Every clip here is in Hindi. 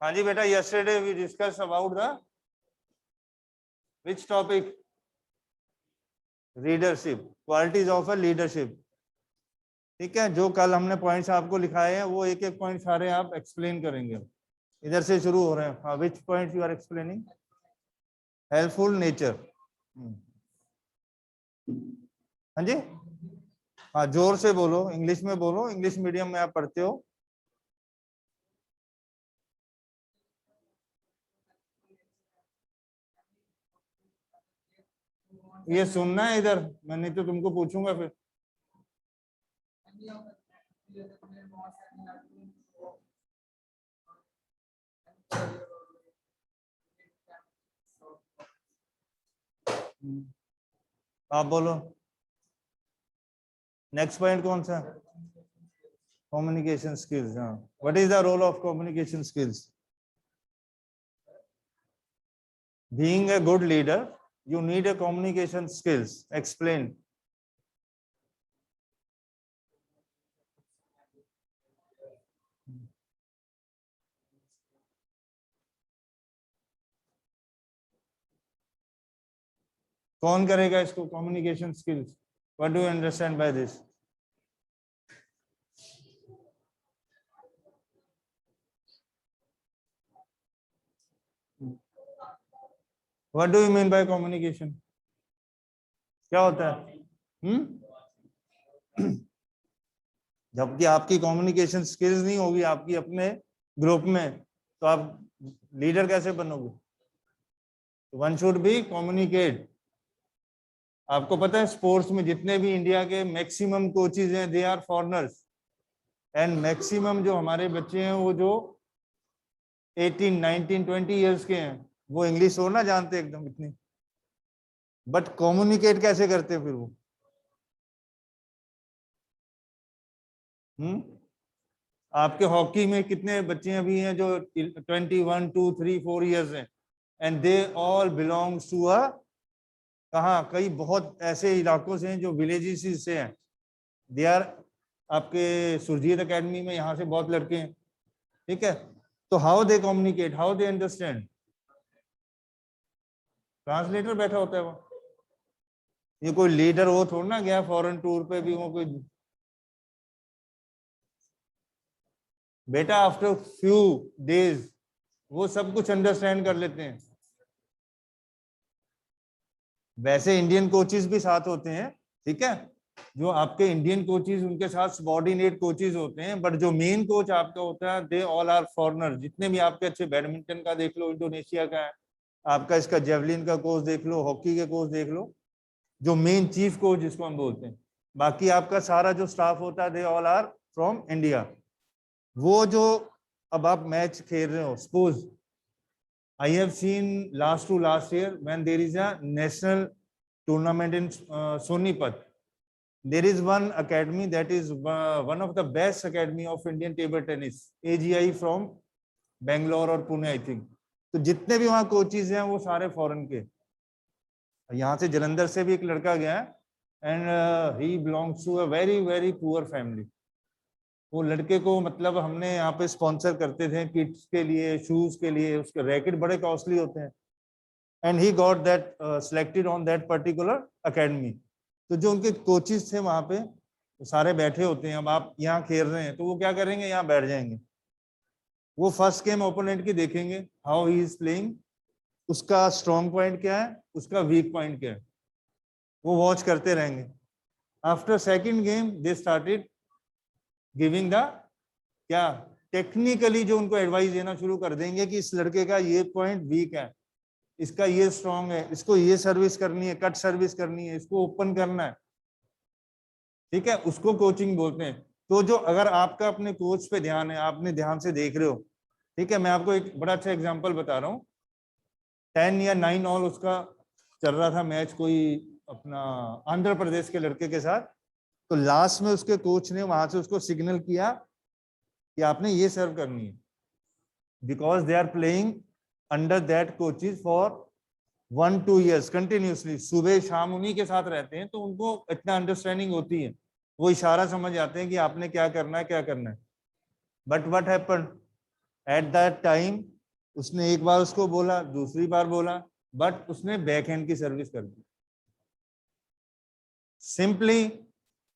हाँ जी बेटा, yesterday we discussed about the which topic? Leadership, qualities of a leadership. ठीक है, जो कल हमने पॉइंट्स आपको लिखाए हैं वो एक एक पॉइंट सारे आप एक्सप्लेन करेंगे। इधर से शुरू हो रहे हैं। हाँ, which point you are explaining? Helpful nature. हाँ जी, हाँ जोर से बोलो, इंग्लिश में बोलो, इंग्लिश मीडियम में आप पढ़ते हो। ये सुनना है इधर, मैं नहीं तो तुमको पूछूंगा फिर। आप बोलो, नेक्स्ट पॉइंट कौन सा? Communication skills. हाँ, what is the role of communication skills? Being a good leader you need a communication skills. Explain. कौन करेगा इसको? communication skills, what do you understand by this? What do you mean by communication? क्या होता है? जबकि आपकी कम्युनिकेशन स्किल्स नहीं होगी आपकी अपने ग्रुप में, तो आप लीडर कैसे बनोगे? One should be communicate. आपको पता है स्पोर्ट्स में जितने भी इंडिया के मैक्सिमम कोचेज हैं, they are foreigners, and maximum जो हमारे बच्चे हैं वो जो 18, 19, 20 इयर्स के हैं, वो इंग्लिश हो ना जानते एकदम इतनी, बट कम्युनिकेट कैसे करते हैं फिर वो? आपके हॉकी में कितने बच्चे अभी हैं जो 21, 2, 3, 4 इयर्स हैं, and they all belongs to a, कहाँ, कई बहुत ऐसे इलाकों से हैं जो विलेजेस से हैं। दे आर आपके सुरजीत एकेडमी में यहाँ से बहुत लड़के हैं। ठीक है, तो how they communicate, how they understand? Translator बैठा होता है वो। ये कोई लीडर वो थोड़ा ना गया फॉरेन टूर पे भी, वो कोई बेटा आफ्टर फ्यू डेज वो सब कुछ अंडरस्टैंड कर लेते हैं। वैसे इंडियन कोचेस भी साथ होते हैं, ठीक है, जो आपके इंडियन कोचेस उनके साथ सबॉर्डिनेट कोचेस होते हैं, बट जो मेन कोच आपका होता है, दे ऑल आर फॉरेनर। जितने भी आपके अच्छे बैडमिंटन का देख लो, इंडोनेशिया का है आपका, इसका जेवलिन का कोच देख लो, हॉकी के कोच देख लो, जो मेन चीफ कोच जिसको हम बोलते हैं। बाकी आपका सारा जो स्टाफ होता है, they all are from India. वो जो अब आप मैच खेल रहे हो, suppose I have seen last to last year when there is a national tournament in Sonipat. There is one academy that is one of the best academy of Indian table tennis, AGI from Bangalore और पुणे आई थिंक। तो जितने भी वहाँ कोचेज हैं वो सारे फॉरेन के। यहाँ से जलंधर से भी एक लड़का गया है, and he belongs to a very very poor family. वो लड़के को मतलब हमने यहाँ पे स्पॉन्सर करते थे किड्स के लिए, शूज के लिए, उसके रैकेट बड़े कॉस्टली होते हैं, and he got that selected on that particular academy. तो जो उनके कोचेस थे वहां पे वो सारे बैठे होते हैं। अब आप यहाँ खेल रहे हैं तो वो क्या करेंगे, यहाँ बैठ जाएंगे, वो फर्स्ट गेम ओपोनेंट की देखेंगे, हाउ ही इज प्लेइंग, उसका स्ट्रॉन्ग पॉइंट क्या है, उसका वीक पॉइंट क्या है, वो वॉच करते रहेंगे। After second game they started giving the क्या, टेक्निकली जो उनको एडवाइस देना शुरू कर देंगे कि इस लड़के का ये पॉइंट वीक है, इसका ये स्ट्रांग है, इसको ये सर्विस करनी है, कट सर्विस करनी है, इसको ओपन करना है। ठीक है, उसको कोचिंग बोलते हैं। तो जो अगर आपका अपने कोच पे ध्यान है, आपने ध्यान से देख रहे हो, ठीक है, मैं आपको एक बड़ा अच्छा एग्जांपल बता रहा हूँ। 10 या 9 ऑल उसका चल रहा था मैच कोई अपना आंध्र प्रदेश के लड़के के साथ। तो लास्ट में उसके कोच ने वहां से उसको सिग्नल किया कि आपने ये सर्व करनी है, because they are playing under that coaches for 1-2 years continuously, सुबह शाम उन्हीं के साथ रहते हैं, तो उनको इतना अंडरस्टैंडिंग होती है, वो इशारा समझ जाते हैं कि आपने क्या करना है, क्या करना है। But what happened at that time, उसने एक बार उसको बोला, दूसरी बार बोला, बट उसने बैक हैंड की सर्विस कर दी। सिंपली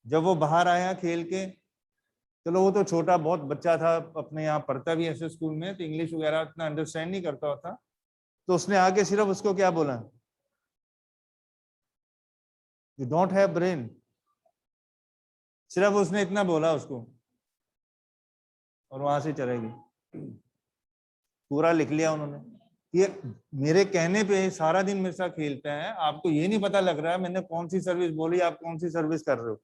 जब वो बाहर आया खेल के, चलो वो तो छोटा बहुत बच्चा था, अपने यहाँ पढ़ता भी ऐसे स्कूल में, तो इंग्लिश वगैरह इतना अंडरस्टैंड नहीं करता था, तो उसने आके सिर्फ उसको क्या बोला, यू डोंट हैव ब्रेन। सिर्फ उसने इतना बोला उसको, और वहां से चले गए। पूरा लिख लिया उन्होंने। ये मेरे कहने पे सारा दिन मेरे साथ खेलता है, आपको ये नहीं पता लग रहा है मैंने कौन सी सर्विस बोली, आप कौन सी सर्विस कर रहे हो।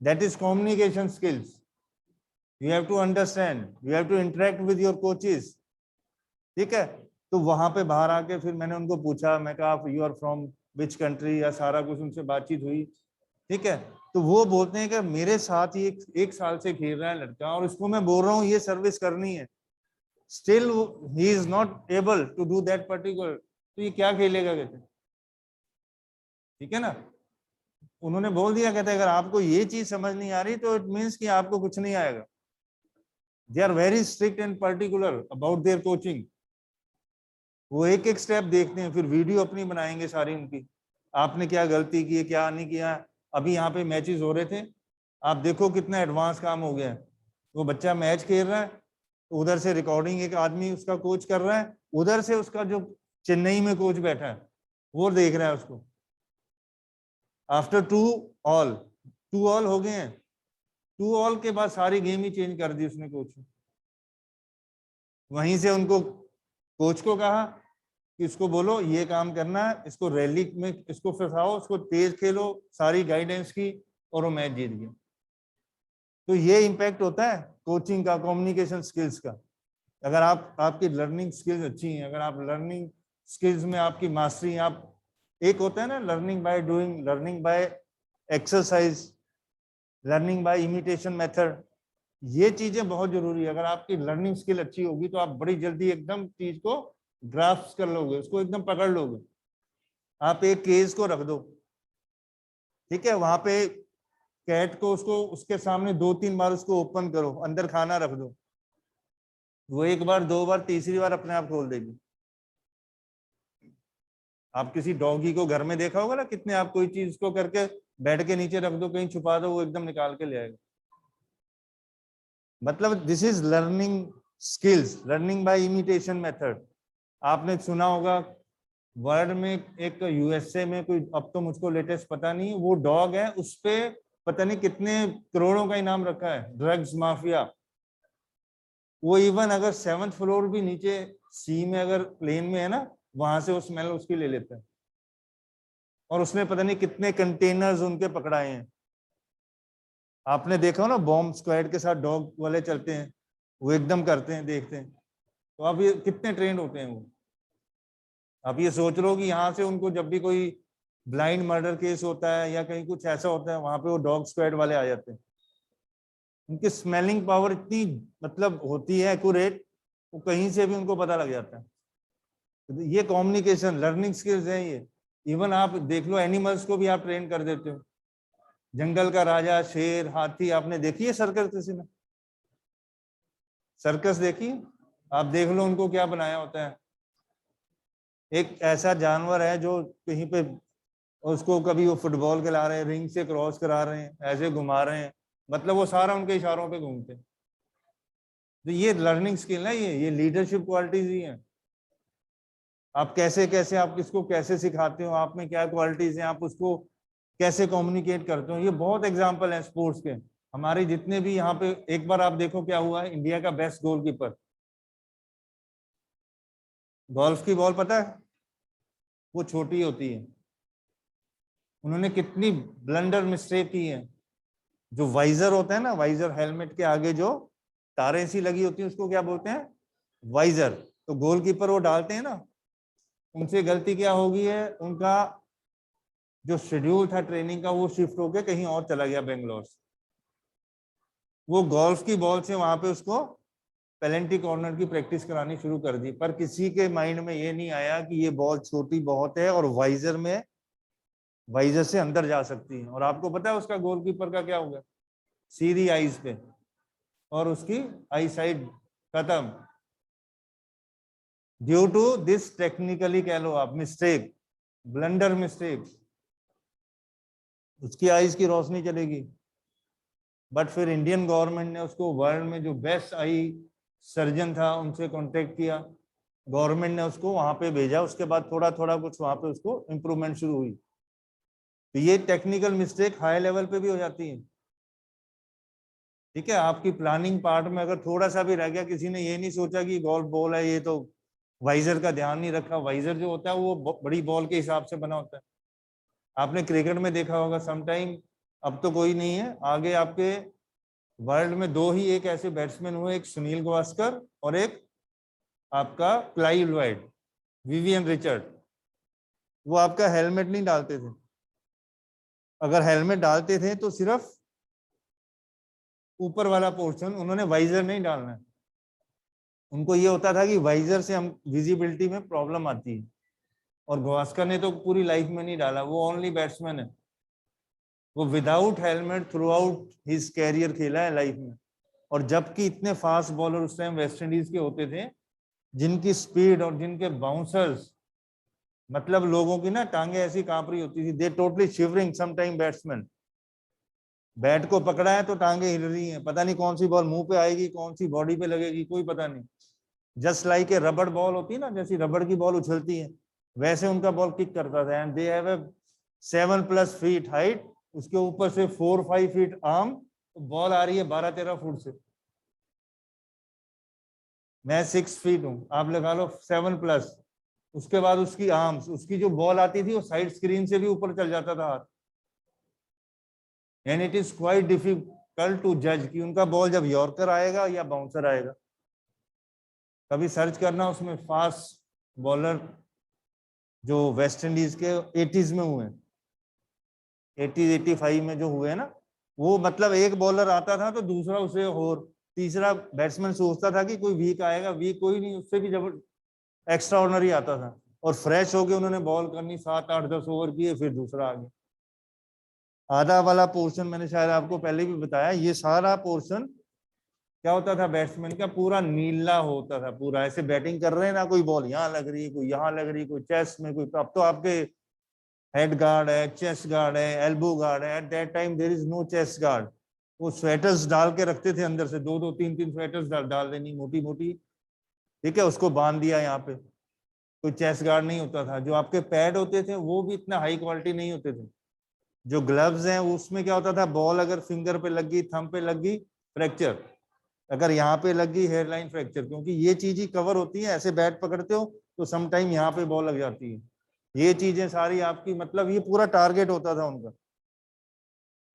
That is communication skills. You have to understand, you have to interact with your coaches. ठीक है, तो वहां पे बाहर आके फिर मैंने उनको पूछा, मैं कहा आप you are from which country, या सारा कुछ उनसे बातचीत हुई। ठीक है, तो वो बोलते हैं कि मेरे साथ ही एक साल से खेल रहा है लड़का, और इसको मैं बोल रहा हूँ ये सर्विस करनी है, still he is not able to do that particular, तो ये क्या खेलेगा कहते। ठीक है ना, उन्होंने बोल दिया, कहते अगर आपको ये चीज समझ नहीं आ रही तो इट मीन्स कि आपको कुछ नहीं आएगा। They are very strict and particular about their coaching. वो एक एक स्टेप देखते हैं, फिर वीडियो अपनी बनाएंगे सारी उनकी, आपने क्या गलती की, क्या नहीं किया। अभी यहाँ पे मैचेस हो रहे थे, आप देखो कितना एडवांस काम हो गया है। वो बच्चा मैच खेल रहा है, उधर से रिकॉर्डिंग एक आदमी उसका कोच कर रहा है, उधर से उसका जो चेन्नई में कोच बैठा है वो देख रहा है उसको। आफ्टर 2-2 हो गए हैं, 2 के बाद सारी गेम ही चेंज कर दी उसने कोच ने। वहीं से उनको कोच को कहा कि इसको बोलो ये काम करना है, इसको रैली में इसको फंसाओ, इसको तेज खेलो, सारी गाइडेंस की, और वो मैच जीत गया। तो ये इम्पैक्ट होता है कोचिंग का, कम्युनिकेशन स्किल्स का। अगर आपकी लर्निंग स्किल्स अच्छी हैं, अगर आप लर्निंग स्किल्स में आपकी मास्टरी, आप एक होता है ना learning by doing, learning by exercise, learning by imitation method, ये चीजें बहुत जरूरी है। अगर आपकी लर्निंग स्किल अच्छी होगी तो आप बड़ी जल्दी एकदम चीज को ग्रास्प कर लोगे, उसको एकदम पकड़ लोगे। आप एक केस को रख दो, ठीक है, वहां पे कैट को उसको उसके सामने 2-3 बार उसको ओपन करो, अंदर खाना रख दो, वो एक बार, 2 बार, तीसरी बार अपने आप खोल देगी। आप किसी डॉगी को घर में देखा होगा ना, कितने आप कोई चीज को करके बेड के नीचे रख दो, कहीं छुपा दो, वो एकदम निकाल के ले आएगा। मतलब this is learning skills, learning by imitation method. आपने सुना होगा वर्ल्ड में एक यूएसए में कोई, अब तो मुझको लेटेस्ट पता नहीं, वो डॉग है, उस पे पता नहीं कितने करोड़ों का इनाम रखा है, ड्रग्स माफिया। वो इवन अगर 7th फ्लोर भी नीचे सी में, अगर प्लेन में है ना, वहां से वो स्मेल उसकी ले लेता है। और उसने पता नहीं कितने कंटेनर्स उनके पकड़ाए हैं। आपने देखा हो ना बॉम्ब स्क्वाड के साथ डॉग वाले चलते हैं, वो एकदम करते हैं, देखते हैं, तो अब ये कितने ट्रेंड होते हैं वो। आप ये सोच लो कि यहाँ से उनको जब भी कोई ब्लाइंड मर्डर केस होता है या कहीं कुछ ऐसा होता है, वहां पे वो डॉग स्क्वाड वाले आ जाते हैं। उनकी स्मेलिंग पावर इतनी मतलब होती है एक्यूरेट, वो कहीं से भी उनको पता लग जाता है। तो ये कम्युनिकेशन लर्निंग स्किल्स है ये। इवन आप देख लो एनिमल्स को भी आप ट्रेन कर देते हो। जंगल का राजा, शेर, हाथी, आपने देखी है सर्कस किसी ने? सर्कस देखी? आप देख लो उनको क्या बनाया होता है। एक ऐसा जानवर है जो कहीं पे, उसको कभी वो फुटबॉल खिला रहे हैं, रिंग से क्रॉस करा रहे हैं, ऐसे घुमा रहे हैं, मतलब वो सारा उनके इशारों पे घूमते हैं। तो ये लर्निंग स्किल है, ये लीडरशिप क्वालिटीज ही हैं। आप कैसे कैसे, आप किसको कैसे सिखाते हो, आप में क्या क्वालिटीज हैं, आप उसको कैसे कम्युनिकेट करते हो, ये बहुत एग्जाम्पल है स्पोर्ट्स के। हमारे जितने भी यहाँ पे, एक बार आप देखो क्या हुआ है, इंडिया का बेस्ट गोलकीपर, गोल्फ की बॉल पता है वो छोटी होती है, उन्होंने कितनी ब्लंडर मिस्टेक की है। जो वाइजर होता है ना, वाइजर हेलमेट के आगे जो तारें सी लगी होती है उसको क्या बोलते हैं, वाइजर। तो गोलकीपर वो डालते हैं ना, उनसे गलती क्या होगी है, उनका जो शेड्यूल था ट्रेनिंग का वो शिफ्ट होके कहीं और चला गया बेंगलोर से। वो गोल्फ की बॉल से वहां पे उसको पेनल्टी कॉर्नर की प्रैक्टिस करानी शुरू कर दी, पर किसी के माइंड में ये नहीं आया कि ये बॉल छोटी बहुत है और वाइजर में, वाइजर से अंदर जा सकती है। और आपको पता है उसका गोलकीपर का क्या हो गया, सीधी आईज पे, और उसकी आई साइड खत्म। ड्यू टू दिस टेक्निकली कह लो आप मिस्टेक, ब्लंडर मिस्टेक, उसकी आईज की रोशनी चलेगी। बट फिर इंडियन गवर्नमेंट ने उसको वर्ल्ड में जो बेस्ट आई सर्जन था उनसे कांटेक्ट किया, गवर्नमेंट ने उसको वहां पे भेजा, उसके बाद थोड़ा थोड़ा कुछ वहां पे उसको इम्प्रूवमेंट शुरू हुई। तो ये टेक्निकल मिस्टेक हाई लेवल पे भी हो जाती है। ठीक है, आपकी प्लानिंग पार्ट में अगर थोड़ा सा भी रह गया, किसी ने ये नहीं सोचा कि गोल्फ बॉल है ये, तो वाइजर का ध्यान नहीं रखा, वाइजर जो होता है वो बड़ी बॉल के हिसाब से बना होता है। आपने क्रिकेट में देखा होगा समटाइम, अब तो कोई नहीं है आगे, आपके वर्ल्ड में दो ही एक ऐसे बैट्समैन हुए, एक सुनील गावस्कर और एक आपका क्लाइव लॉयड, विवियन रिचर्ड। वो आपका हेलमेट नहीं डालते थे, अगर हेलमेट डालते थे तो सिर्फ ऊपर वाला पोर्शन, उन्होंने वाइजर नहीं डालना है। उनको ये होता था कि वाइजर से हम विजिबिलिटी में प्रॉब्लम आती है। और गावस्कर ने तो पूरी लाइफ में नहीं डाला, वो ओनली बैट्समैन है, वो without helmet throughout his career खेला है लाइफ में। और जबकि इतने फास्ट बॉलर उस टाइम वेस्ट इंडीज के होते थे, जिनकी स्पीड और जिनके बाउंसर्स, मतलब लोगों की ना टांगे ऐसी कांप रही होती थी, they totally shivering some time batsman. Bat को पकड़ा है तो टांगे हिल रही हैं, पता नहीं कौन सी बॉल मुंह पे आएगी, कौन सी बॉडी पे लगेगी, कोई पता नहीं। जस्ट लाइक ए रबड़ बॉल होती है ना, जैसी रबड़ की बॉल उछलती है, वैसे उनका बॉल किक करता था। And they have A 7+ feet height, उसके ऊपर से 4-5 फीट आर्म, बॉल आ रही है 12-13 फुट से। मैं 6 फीट हूँ, आप लगा लो 7+, उसके बाद उसकी आर्म्स, उसकी जो बॉल आती थी वो साइड स्क्रीन से भी ऊपर चल जाता था हाथ। And it is quite difficult to जज कि उनका बॉल जब यॉर्कर आएगा या बाउंसर आएगा। कभी सर्च करना उसमें फास्ट बॉलर जो वेस्ट इंडीज के 80s में हुए, 80-85 में जो हुए ना, वो मतलब एक बॉलर आता था तो दूसरा उसे, और तीसरा बैट्समैन सोचता था कि कोई वीक आएगा, वीक कोई नहीं, उससे भी जब एक्स्ट्रा ऑर्डिनरी आता था, और फ्रेश होके उन्होंने बॉल करनी, 7-8-10 ओवर किए, फिर दूसरा आ गया। आधा वाला पोर्शन मैंने शायद आपको पहले भी बताया, ये सारा पोर्शन क्या होता था बैट्समैन का, पूरा नीला होता था पूरा। ऐसे बैटिंग कर रहे हैं ना, कोई बॉल यहाँ लग रही है, कोई यहाँ लग रही है, कोई चेस्ट में, कोई, अब तो आपके हेड गार्ड है, चेस्ट गार्ड है, एल्बो गार्ड है। At that time there is no chest guard. वो स्वेटर्स डाल के रखते थे अंदर से, 2-2 3-3 स्वेटर्स डाल देनी, मोटी मोटी, ठीक है, उसको बांध दिया यहाँ पे। कोई चेस्ट गार्ड नहीं होता था। जो आपके पैड होते थे वो भी इतना हाई क्वालिटी नहीं होते थे। जो ग्लव्स हैं उसमें क्या होता था, बॉल अगर फिंगर पे लग गई, थंब पे लग गई, फ्रैक्चर, अगर यहाँ पे लग गई हेयरलाइन फ्रैक्चर, क्योंकि ये चीज ही कवर होती है। ऐसे बैट पकड़ते हो तो सम टाइम यहाँ पे बॉल लग जाती है, ये चीजें सारी आपकी, मतलब ये पूरा टारगेट होता था उनका।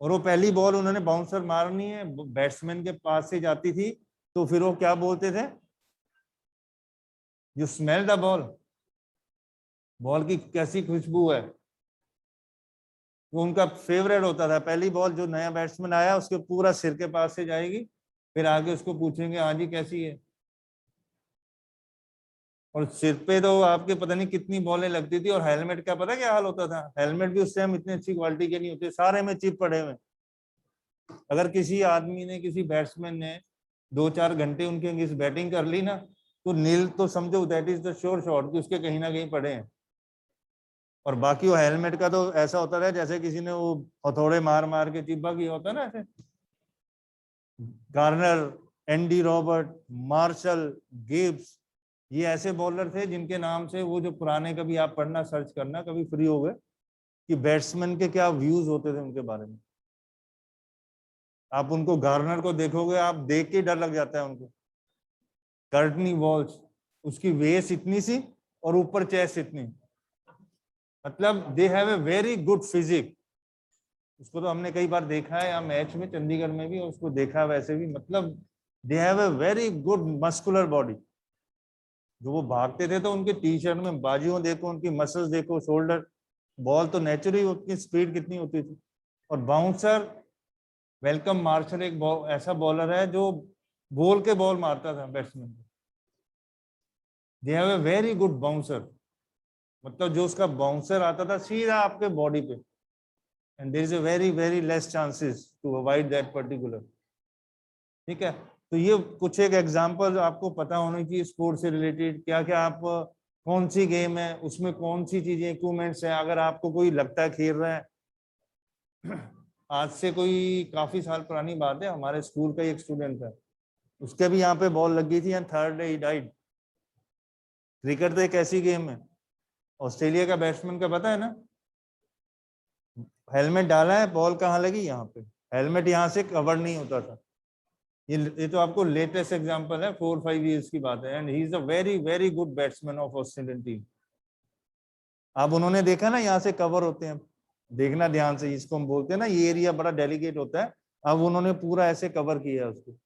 और वो पहली बॉल उन्होंने बाउंसर मारनी है, बैट्समैन के पास से जाती थी, तो फिर वो क्या बोलते थे, you smell the ball, ball की कैसी खुशबू है, वो उनका फेवरेट होता था। पहली बॉल जो नया बैट्समैन आया उसके पूरा सिर के पास से जाएगी, फिर आगे उसको पूछेंगे हाँ जी कैसी है। और सिर पे तो आपके पता नहीं कितनी बॉलें लगती थी। और हेलमेट का पता क्या हाल होता था, हेलमेट भी उस टाइम इतनी अच्छी क्वालिटी के नहीं होते, सारे में चिप पड़े हुए। अगर किसी आदमी ने, किसी बैट्समैन ने 2-4 घंटे उनके अगेंस्ट बैटिंग कर ली ना, तो नील तो समझो that is the sure shot कि उसके कहीं ना कहीं पड़े हैं। और बाकी वो हेलमेट का तो ऐसा होता था जैसे किसी ने वो हथौड़े मार मार के चिब्बा किया होता है ना ऐसे। Garner, Andy Robert, Marshall, Gibbs, ये ऐसे बॉलर थे जिनके नाम से वो जो पुराने, कभी आप पढ़ना, सर्च करना कभी फ्री हो गए, कि बैट्समैन के क्या व्यूज होते थे उनके बारे में। आप उनको, गार्नर को देखोगे, आप देख के डर लग जाता है उनको। कर्टनी वॉल्श, उसकी वेस इतनी सी और ऊपर चेस्ट इतनी, मतलब they have a very good physique. उसको तो हमने कई बार देखा है यहाँ मैच में, चंडीगढ़ में भी, और उसको देखा है वैसे भी, मतलब they have a very good muscular body. जो वो भागते थे तो उनके टी शर्ट में बाजुओं देखो, उनकी मसल्स देखो, शोल्डर, बॉल तो नेचुरली उतनी स्पीड कितनी होती थी। और बाउंसर, वेलकम मार्शल एक ऐसा बॉलर है जो बोल के बॉल मारता था बैट्समैन को। दे have a very good bouncer, मतलब जो उसका बाउंसर आता था सीधा आपके बॉडी पे, and there is a very very less chances to avoid that particular. ठीक है, तो ये कुछ एक एग्जांपल आपको पता होने चाहिए स्पोर्ट्स से रिलेटेड, क्या क्या आप कौन सी गेम है, उसमें कौन सी चीजें इक्विपमेंट्स है। अगर आपको कोई लगता है खेल रहा है, आज से कोई काफी साल पुरानी बात है, हमारे स्कूल का एक स्टूडेंट था, उसके भी यहाँ पे बॉल लग गई थी and third day he died. Cricket तो एक ऐसी गेम है, ऑस्ट्रेलिया का बैट्समैन का पता है ना, हेलमेट डाला है, बॉल कहाँ लगी, यहाँ पे, हेलमेट यहाँ से कवर नहीं होता था। ये तो आपको लेटेस्ट एग्जांपल है, 4-5 इयर्स की बात है, and he is a very very good batsman of Australian team. अब उन्होंने देखा ना यहाँ से कवर होते हैं, देखना ध्यान से, इसको हम बोलते हैं ना, ये एरिया बड़ा डेलिकेट होता है। अब उन्होंने पूरा ऐसे कवर किया है उसको,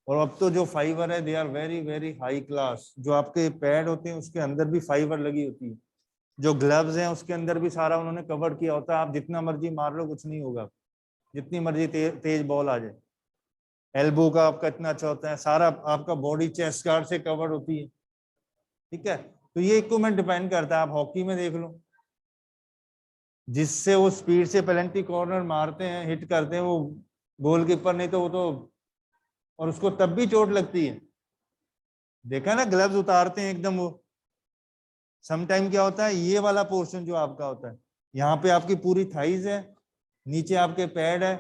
और अब तो जो फाइबर है they are very very high class. जो आपके पैड होते हैं उसके अंदर भी फाइबर लगी होती है, जो ग्लव्स हैं उसके अंदर भी सारा उन्होंने कवर किया होता है। आप जितना मर्जी मार लो कुछ नहीं होगा, जितनी मर्जी तेज बॉल आ जाए। एल्बो का आपका इतना अच्छा होता है, सारा आपका बॉडी चेस्ट गार्ड से कवर होती है, ठीक है। तो ये इक्विपमेंट डिपेंड करता है। आप हॉकी में देख लो, जिससे वो स्पीड से पेनल्टी कॉर्नर मारते हैं, हिट करते हैं, वो गोलकीपर, नहीं तो वो तो, और उसको तब भी चोट लगती है। देखा ना, ग्लव्स उतारते हैं एकदम, वो समटाइम क्या होता है, ये वाला पोर्शन जो आपका होता है, यहाँ पे आपकी पूरी थाइज है, नीचे आपके पैड है,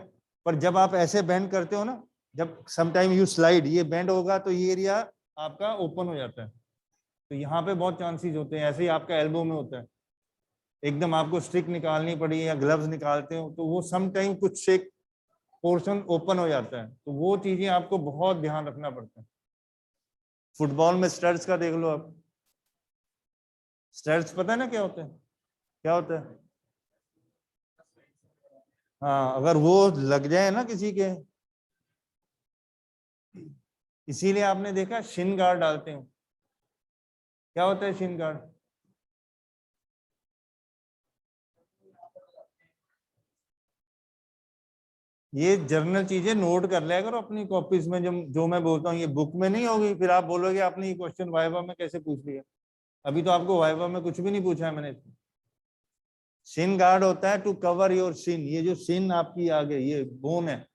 पर जब आप ऐसे बेंड करते हो ना, जब समटाइम यू स्लाइड, ये बेंड होगा तो ये एरिया आपका ओपन हो जाता है। तो यहाँ पे बहुत चांसेस होते हैं, ऐसे ही आपका एल्बो में होता है, एकदम आपको स्टिक निकालनी पड़ी या ग्लव्स निकालते हो तो वो समटाइम कुछ एक पोर्शन ओपन हो जाता है। तो वो चीजें आपको बहुत ध्यान रखना पड़ता है। फुटबॉल में स्टड्स का देख लो आप, स्टड्स पता है ना क्या होता है, क्या होता है? हाँ, अगर वो लग जाए ना किसी के, इसीलिए आपने देखा शिन गार्ड डालते हैं। क्या होता है शिन गार्ड? ये जर्नल चीजें नोट कर लिया करो अपनी कॉपीज में, जो मैं बोलता हूँ ये बुक में नहीं होगी, फिर आप बोलोगे आपने ये क्वेश्चन वाइवा में कैसे पूछ लिया। अभी तो आपको वाइवा में कुछ भी नहीं पूछा है मैंने। शिन गार्ड होता है टू कवर योर शिन, ये जो शिन आपकी आगे ये बोन है,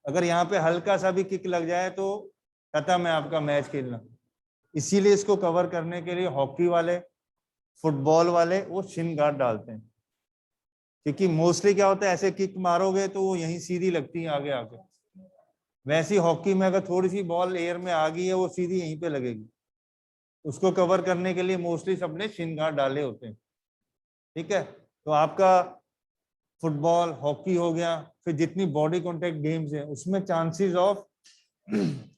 अगर यहाँ पे हल्का सा भी किक लग जाए तो खत्म है आपका मैच खेलना। इसीलिए इसको कवर करने के लिए हॉकी वाले, फुटबॉल वाले वो शिन गार्ड डालते हैं, क्योंकि मोस्टली क्या होता है, ऐसे किक मारोगे तो वो यहीं सीधी लगती है आगे आके। वैसी हॉकी में अगर थोड़ी सी बॉल एयर में आ गई है, वो सीधी यहीं पे लगेगी। उसको कवर करने के लिए मोस्टली सबने शिन गार्ड डाले होते हैं, ठीक है। तो आपका फुटबॉल, हॉकी हो गया, फिर जितनी बॉडी कॉन्टेक्ट गेम्स है उसमें चांसेस ऑफ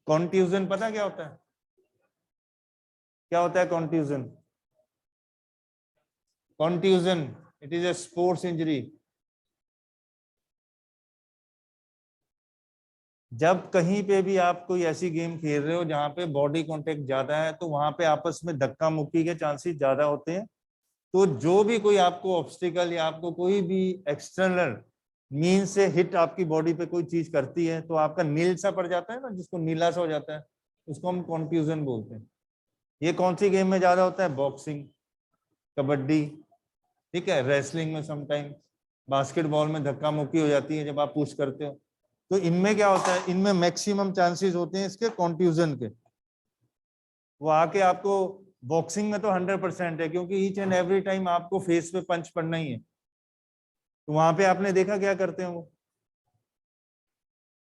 कॉन्ट्यूजन, पता क्या होता है? क्या होता है contusion? Contusion, it is a sports injury. जब कहीं पे भी आप कोई ऐसी गेम खेल रहे हो जहां पे बॉडी कांटेक्ट ज्यादा है, तो वहां पे आपस में धक्का मुक्की के चांसेस ज्यादा होते हैं। तो जो भी कोई आपको ऑब्स्टिकल या आपको कोई भी एक्सटर्नल मीन से हिट आपकी बॉडी पे कोई चीज करती है, तो आपका नील सा पड़ जाता है ना, जिसको नीला सा हो जाता है, उसको हम कॉन्फ्यूजन बोलते हैं। ये कौन सी गेम में ज्यादा होता है? बॉक्सिंग, कबड्डी, ठीक है, रेसलिंग में समटाइम, बास्केटबॉल में धक्का मुक्की हो जाती है जब आप पुश करते हो। तो इनमें क्या होता है, इनमें मैक्सिमम चांसेस होते हैं इसके कॉन्ट्यूजन के। वो आके आपको, बॉक्सिंग में तो 100% है, क्योंकि ईच एंड एवरी टाइम आपको फेस पे पंच पड़ना ही है। तो वहां पे आपने देखा क्या करते हैं वो,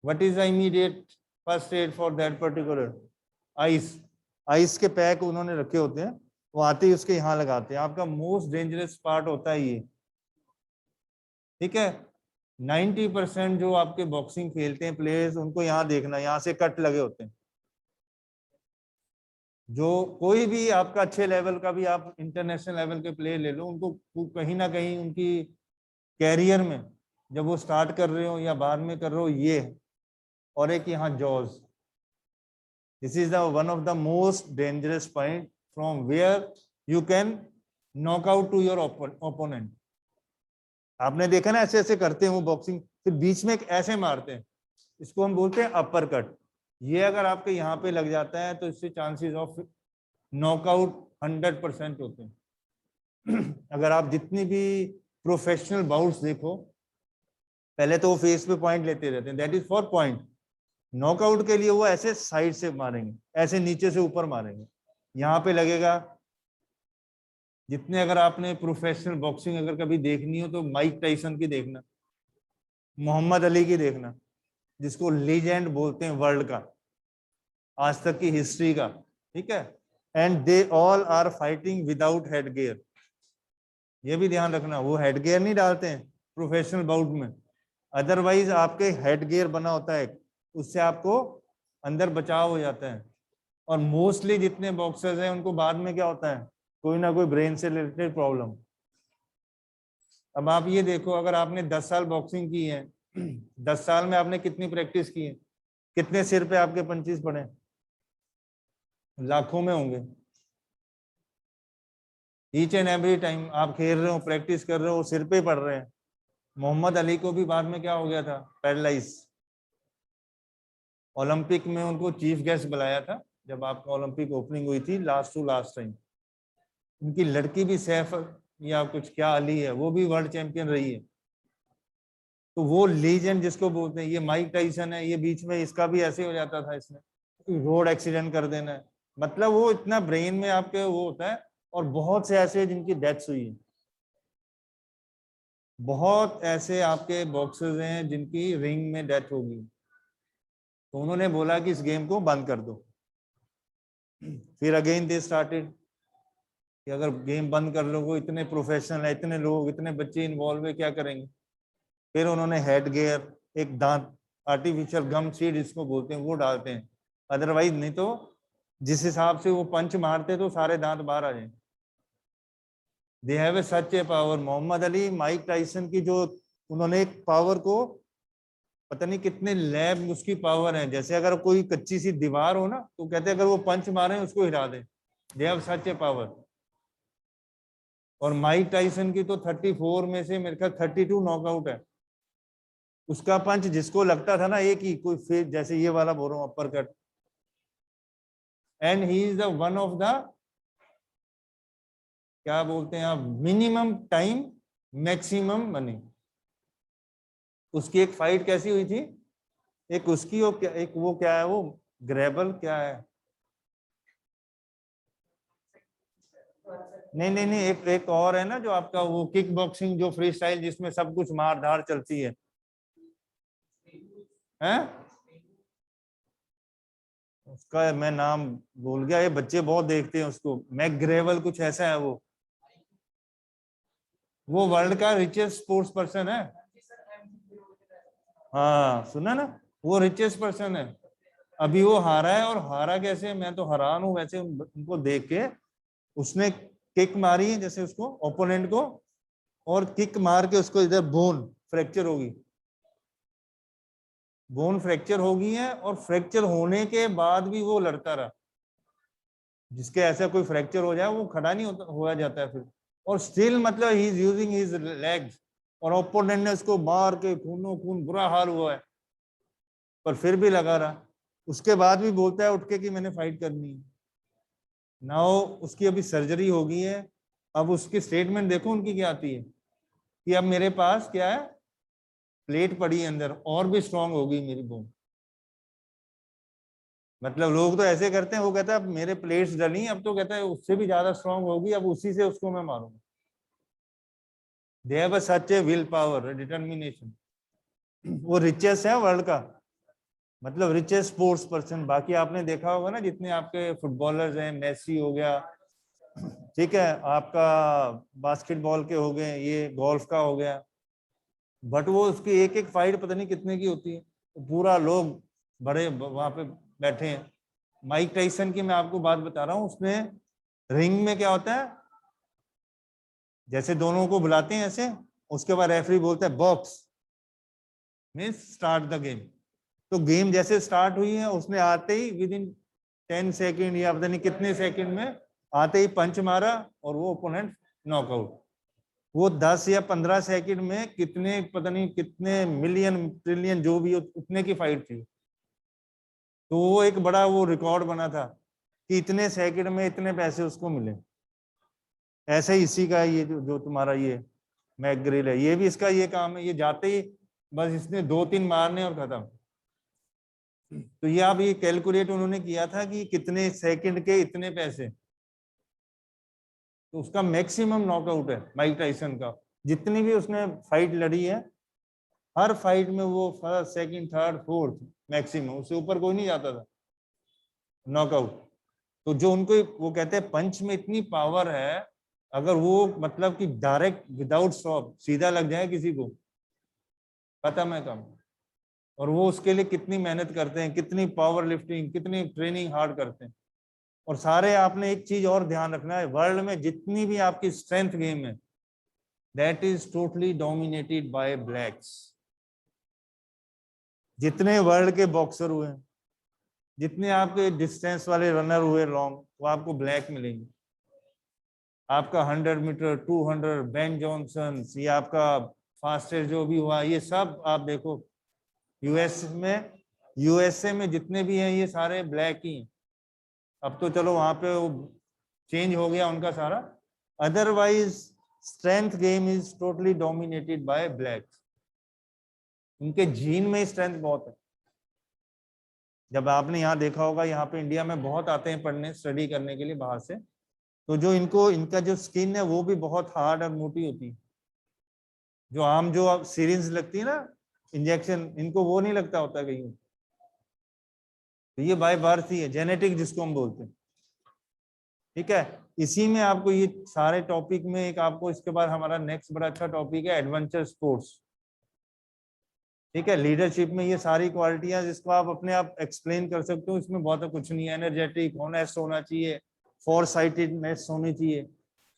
what is the immediate first aid for that particular? Ice, ice के पैक उन्होंने रखे होते हैं, वो आते ही उसके यहाँ लगाते हैं। आपका मोस्ट डेंजरस पार्ट होता है ये, ठीक है। 90% जो आपके बॉक्सिंग खेलते हैं प्लेयर्स, उनको यहाँ देखना, यहाँ से कट लगे होते हैं। जो कोई भी आपका अच्छे लेवल का भी आप इंटरनेशनल लेवल के प्लेयर ले लो, उनको कहीं ना कहीं उनकी कैरियर में, जब वो स्टार्ट कर रहे हो या बाद में कर रहे हो, ये और एक यहाँ jaws, this is the one of the most dangerous point from where you can knock out to your opponent. आपने देखा ना, ऐसे ऐसे करते हैं वो बॉक्सिंग, फिर बीच में एक ऐसे मारते हैं, इसको हम बोलते हैं अपर कट। ये अगर आपके यहाँ पे लग जाता है तो इससे चांसेस ऑफ नॉकआउट 100% होते हैं। अगर आप जितनी भी प्रोफेशनल बाउट्स देखो, पहले तो वो फेस पे पॉइंट लेते रहते हैं, that is for point. Knockout के लिए वो ऐसे साइड से मारेंगे, ऐसे नीचे से ऊपर मारेंगे, यहाँ पे लगेगा। जितने अगर आपने प्रोफेशनल बॉक्सिंग अगर कभी देखनी हो तो माइक टाइसन की देखना, मोहम्मद अली की देखना, जिसको लीजेंड बोलते हैं वर्ल्ड का, आज तक की हिस्ट्री का, ठीक है। And they all are fighting without head gear. ये भी ध्यान रखना, वो हेड गियर नहीं डालते हैं प्रोफेशनल बाउट में, अदरवाइज आपके हेड गियर बना होता है, उससे आपको अंदर बचाव हो जाता है। और मोस्टली जितने बॉक्सर्स हैं उनको बाद में क्या होता है, कोई ना कोई ब्रेन से रिलेटेड प्रॉब्लम। अब आप ये देखो, अगर आपने 10 साल बॉक्सिंग की है 10 साल में आपने कितनी प्रैक्टिस की है, कितने सिर पे आपके पंचेस पड़े, लाखों में होंगे। ईच एंड एवरी टाइम आप खेल रहे हो, प्रैक्टिस कर रहे हो, सिर पे पड़ रहे हैं। मोहम्मद अली को भी बाद में क्या हो गया था, पैरालाइज। ओलंपिक में उनको चीफ गेस्ट बुलाया था जब आपका ओलंपिक ओपनिंग हुई थी, लास्ट टू लास्ट टाइम। उनकी लड़की भी सैफ या कुछ क्या अली है, वो भी वर्ल्ड चैंपियन रही है। तो वो लीजेंड जिसको बोलते हैं, ये माइक टाइसन है, ये बीच में इसका भी ऐसे हो जाता था, इसने रोड एक्सीडेंट कर देना है। मतलब वो इतना ब्रेन में आपके वो होता है। और बहुत से ऐसे जिनकी डेथ्स हुई है, बहुत ऐसे आपके बॉक्सर्स हैं जिनकी रिंग में डेथ होगी। तो उन्होंने बोला कि इस गेम को बंद कर दो। फिर अगेन दे स्टार्टेड कि अगर गेम बंद कर लोगे, इतने प्रोफेशनल है, इतने लोग, इतने बच्चे इन्वॉल्व है, क्या करेंगे। फिर उन्होंने हेड गियर, एक दांत, आर्टिफिशियल गम सीड इसको बोलते हैं, वो डालते हैं। अदरवाइज नहीं तो जिस हिसाब से वो पंच मारते तो सारे दांत बाहर आ जाए। They have a such a power. Muhammad Ali, Mike Tyson की जो उन्होंने एक पावर को, पता नहीं कितने लैब उसकी पावर है। जैसे अगर कोई कच्ची सी दीवार हो ना, तो कहते हैं अगर वो पंच मारे उसको हिला दे। They have such a power. और माइक टाइसन की तो 34 में से मेरे ख्याल 32 नॉकआउट है। उसका पंच जिसको लगता था ना एक ही, कोई फिर जैसे ये वाला बोल रहा हूँ upper cut, and he is the one of the, क्या बोलते हैं आप, मिनिमम टाइम मैक्सिमम मनी। उसकी एक फाइट कैसी हुई थी, एक उसकी और क्या, एक वो क्या है, वो ग्रेबल क्या है, नहीं नहीं नहीं, एक और है ना जो आपका वो किक बॉक्सिंग जो फ्री स्टाइल जिसमें सब कुछ मार धार चलती है, हैं? उसका मैं नाम भूल गया, ये बच्चे बहुत देखते हैं उसको, मैकग्रेवल कुछ ऐसा है वो वर्ल्ड का रिचेस्ट स्पोर्ट्स पर्सन है। हाँ सुना ना, वो रिचेस्ट पर्सन है। अभी वो हारा है, और हारा कैसे, मैं तो हैरान हूँ वैसे उनको देख के। उसने किक मारी है जैसे उसको ओपोनेंट को, और किक मार के उसको इधर बोन फ्रैक्चर होगी, बोन फ्रैक्चर हो गई है। और फ्रैक्चर होने के बाद भी वो लड़ता रहा। जिसके ऐसा कोई फ्रैक्चर हो जाए वो खड़ा नहीं होता, हो जाता है फिर। और स्टिल मतलब he is using his legs, और ओपोनेंट ने उसको मार के खूनो खून बुरा हाल हुआ है, पर फिर भी लगा रहा। उसके बाद भी बोलता है उठ के कि मैंने फाइट करनी है। नाउ उसकी अभी सर्जरी हो गई है। अब उसकी स्टेटमेंट देखो उनकी क्या आती है, कि अब मेरे पास क्या है, प्लेट पड़ी है अंदर, और भी स्ट्रांग हो गई मेरी बोन। मतलब लोग तो ऐसे करते हैं, वो कहता है अब मेरे प्लेट्स डली, अब तो कहता है उससे भी ज्यादा स्ट्रांग होगी, अब उसी से उसको मैं मारूंगा। दे have such A will power, determination. वो रिचेस्ट है वर्ल्ड का, मतलब रिचेस्ट स्पोर्ट्स पर्सन। बाकी आपने देखा होगा ना, जितने आपके फुटबॉलर्स हैं, मेसी हो गया, ठीक है, आपका बास्केटबॉल के हो गए, ये गोल्फ का हो गया, बट वो उसकी एक एक फाइट पता नहीं कितने की होती है। पूरा लोग बड़े वहां पे बैठे हैं। माइक टाइसन की मैं आपको बात बता रहा हूँ, उसने रिंग में क्या होता है, जैसे दोनों को बुलाते हैं ऐसे, उसके बाद रेफरी बोलता है box, means start the game. तो गेम जैसे स्टार्ट हुई है, उसने आते ही विद इन 10 सेकेंड या पता नहीं कितने सेकेंड में आते ही पंच मारा, और वो ओपोनेंट नॉकआउट। वो 10 या 15 सेकंड में कितने पता नहीं कितने मिलियन ट्रिलियन जो भी उतने की फाइट थी। तो वो एक बड़ा वो रिकॉर्ड बना था कि इतने सेकंड में इतने पैसे उसको मिले। ऐसे ही इसी का ये जो तुम्हारा ये मैकग्रिल है, ये भी इसका ये काम है, ये जाते ही बस इसने 2-3 मारने और खत्म। तो ये आप ये कैलकुलेट उन्होंने किया था कि कितने सेकंड के इतने पैसे, तो उसका मैक्सिमम नॉकआउट है माइक टाइसन का। जितनी भी उसने फाइट लड़ी है, हर फाइट में वो first second third fourth maximum, उससे ऊपर कोई नहीं जाता था नॉकआउट। तो जो उनको वो कहते हैं पंच में इतनी पावर है, अगर वो मतलब कि डायरेक्ट विदाउट स्टॉप सीधा लग जाए किसी को, खत्म है काम। और वो उसके लिए कितनी मेहनत करते हैं, कितनी पावर लिफ्टिंग, कितनी ट्रेनिंग हार्ड करते हैं। और सारे आपने एक चीज और ध्यान रखना है, वर्ल्ड में जितनी भी आपकी स्ट्रेंथ गेम है, that is totally dominated by blacks. जितने वर्ल्ड के बॉक्सर हुए, जितने आपके डिस्टेंस वाले रनर हुए लॉन्ग, वो आपको ब्लैक मिलेंगे। आपका 100 मीटर, 200, बेन जॉनसन, ये आपका फास्टेस्ट जो भी हुआ, ये सब आप देखो यूएसए में जितने भी हैं ये सारे ब्लैक ही हैं। अब तो चलो वहां पे वो चेंज हो गया उनका सारा, otherwise strength game is totally dominated by black. उनके जीन में स्ट्रेंथ बहुत है। जब आपने यहाँ देखा होगा, यहाँ पे इंडिया में बहुत आते हैं पढ़ने, स्टडी करने के लिए बाहर से, तो जो इनका जो स्किन है वो भी बहुत हार्ड और मोटी होती है। जो आम जो सीरिंज लगती है ना इंजेक्शन, इनको वो नहीं लगता होता कहीं। तो ये बाय बर्थ ही है, जेनेटिक जिसको हम बोलते हैं। ठीक है, इसी में आपको ये सारे टॉपिक में एक आपको इसके बाद हमारा नेक्स्ट बड़ा अच्छा टॉपिक है एडवेंचर स्पोर्ट्स। ठीक है, लीडरशिप में ये सारी क्वालिटियां जिसको आप अपने आप एक्सप्लेन कर सकते हो, इसमें बहुत कुछ नहीं है। एनर्जेटिक, ऑनेस्ट होना चाहिए, फोर साइटेडनेस होनी चाहिए।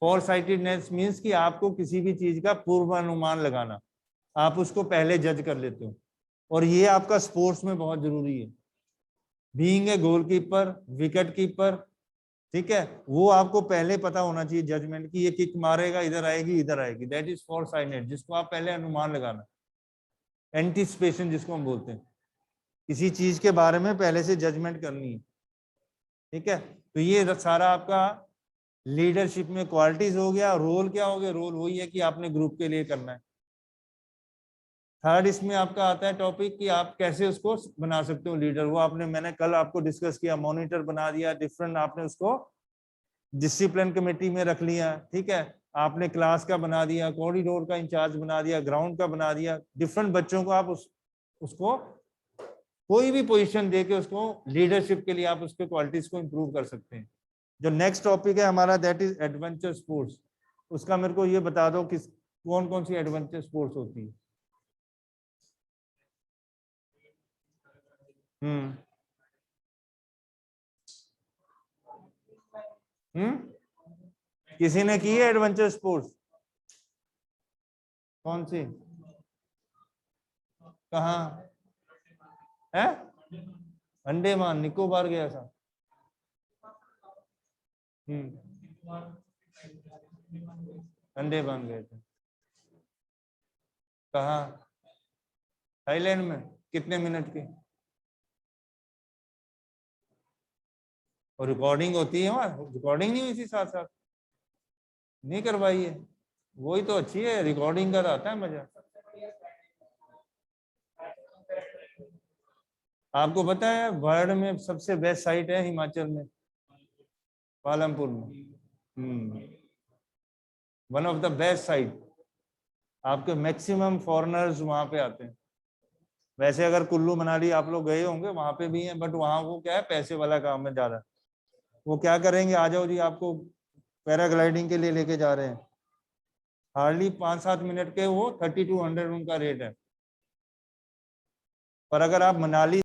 फोर साइटेडनेस मीन्स कि आपको किसी भी चीज का पूर्वानुमान लगाना, आप उसको पहले जज कर लेते हो, और ये आपका स्पोर्ट्स में बहुत जरूरी है। Being a goalkeeper, wicket keeper, ठीक है, वो आपको पहले पता होना चाहिए जजमेंट की ये किक मारेगा, इधर आएगी इधर आएगी, दैट इज फोर साइटेड, जिसको आप पहले अनुमान लगाना। एंटिसिपेशन जिसको हम बोलते हैं, किसी चीज के बारे में पहले से जजमेंट करनी है। ठीक है, तो ये सारा आपका लीडरशिप में क्वालिटीज हो गया। रोल क्या हो गया? रोल वही है कि आपने ग्रुप के लिए करना है। थर्ड इसमें आपका आता है टॉपिक कि आप कैसे उसको बना सकते हो लीडर। वो मैंने कल आपको डिस्कस किया, मॉनिटर बना दिया डिफरेंट, आपने उसको डिसिप्लिन कमेटी में रख लिया। ठीक है, आपने क्लास का बना दिया, कॉरिडोर का इंचार्ज बना दिया, ग्राउंड का बना दिया। डिफरेंट बच्चों को आप उसको कोई भी पोजीशन देके उसको लीडरशिप के लिए आप उसके क्वालिटीज को इंप्रूव कर सकते हैं। जो नेक्स्ट टॉपिक है हमारा दैट इज एडवेंचर स्पोर्ट्स। उसका मेरे को ये बता दो कि कौन कौन सी एडवेंचर स्पोर्ट्स होती है। हम्म किसी ने की है एडवेंचर स्पोर्ट्स? कौन सी? कहाँ है? अंडमान निकोबार गया था। अंडमान गए थे। कहाँ? थाईलैंड में? कितने मिनट की? और रिकॉर्डिंग होती है वहाँ? रिकॉर्डिंग नहीं हुई थी साथ साथ? नहीं करवाई है? वही तो अच्छी है, रिकॉर्डिंग का आता है मजा। आपको पता है वर्ल्ड में सबसे बेस्ट साइट है हिमाचल में, पालमपुर में। One of the best site. आपके मैक्सिमम फॉरेनर्स वहां पे आते हैं। वैसे अगर कुल्लू मनाली आप लोग गए होंगे, वहां पे भी हैं, बट वहां को क्या है, पैसे वाला काम है ज्यादा। वो क्या करेंगे, आ जाओ जी आपको पैराग्लाइडिंग के लिए लेके जा रहे हैं, हार्डली 5-7 मिनट के वो 3200 उनका रेट है। पर अगर आप मनाली